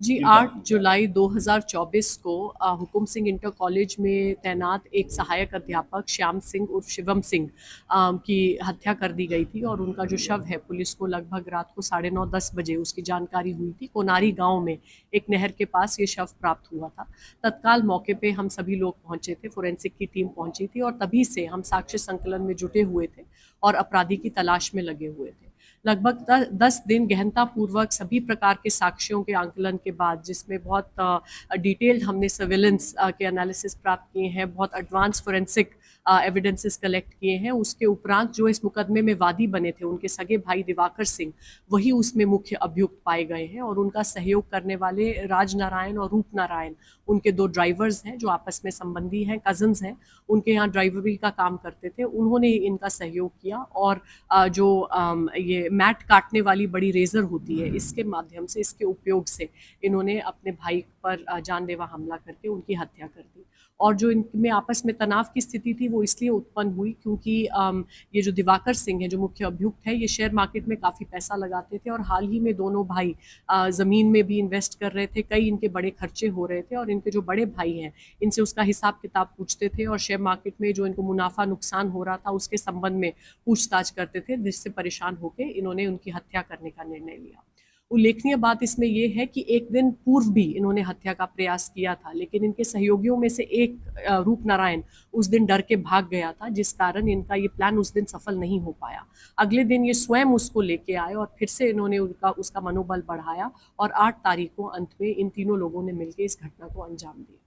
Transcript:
जी, 8 जुलाई 2024 को Hukum Singh inter college में तैनात एक सहायक अध्यापक श्याम सिंह उर्फ शिवम सिंह की हत्या कर दी गई थी और उनका जो शव है पुलिस को लगभग रात को 9:30-10 बजे उसकी जानकारी हुई थी। कोनारी गांव में एक नहर के पास ये शव प्राप्त हुआ था। तत्काल मौके पे हम सभी लोग पहुंचे थे, फोरेंसिक की टीम पहुंची थी और तभी से हम साक्ष्य संकलन में जुटे हुए थे और अपराधी की तलाश में लगे हुए थे। लगभग 10 दिन गहनतापूर्वक सभी प्रकार के साक्ष्यों के आंकलन के बाद, जिसमें बहुत डिटेल्ड हमने सर्विलेंस के एनालिसिस प्राप्त किए हैं, बहुत एडवांस फोरेंसिक एविडेंसेस कलेक्ट किए हैं। उसके उपरांत जो इस मुकदमे में वादी बने थे, उनके सगे भाई दिवाकर सिंह, वही उसमें मुख्य अभियुक्त पाए गए हैं और उनका सहयोग करने वाले राजनारायण और रूपनारायण, उनके 2 ड्राइवर्स हैं जो आपस में संबंधी हैं, कजन्स हैं, उनके यहाँ ड्राइवरी का काम करते थे, उन्होंने इनका सहयोग किया और जो ये मैट काटने वाली बड़ी रेजर होती है, इसके माध्यम से, इसके उपयोग से इन्होंने अपने भाई पर जानलेवा हमला करके उनकी हत्या कर दी। और जो इनमें आपस में तनाव की स्थिति थी वो इसलिए उत्पन्न हुई क्योंकि ये जो दिवाकर सिंह है, जो मुख्य अभियुक्त है, ये शेयर मार्केट में काफ़ी पैसा लगाते थे और हाल ही में दोनों भाई ज़मीन में भी इन्वेस्ट कर रहे थे, कई इनके बड़े खर्चे हो रहे थे और इनके जो बड़े भाई हैं, इनसे उसका हिसाब किताब पूछते थे और शेयर मार्केट में जो इनको मुनाफा नुकसान हो रहा था उसके संबंध में पूछताछ करते थे, जिससे परेशान होकर इन्होंने उनकी हत्या करने का निर्णय लिया। उल्लेखनीय बात इसमें यह है कि एक दिन पूर्व भी इन्होंने हत्या का प्रयास किया था, लेकिन इनके सहयोगियों में से एक रूपनारायण उस दिन डर के भाग गया था, जिस कारण इनका ये प्लान उस दिन सफल नहीं हो पाया। अगले दिन ये स्वयं उसको लेके आए और फिर से इन्होंने उसका मनोबल बढ़ाया और 8 तारीख को अंत में इन तीनों लोगों ने मिलकर इस घटना को अंजाम दिया।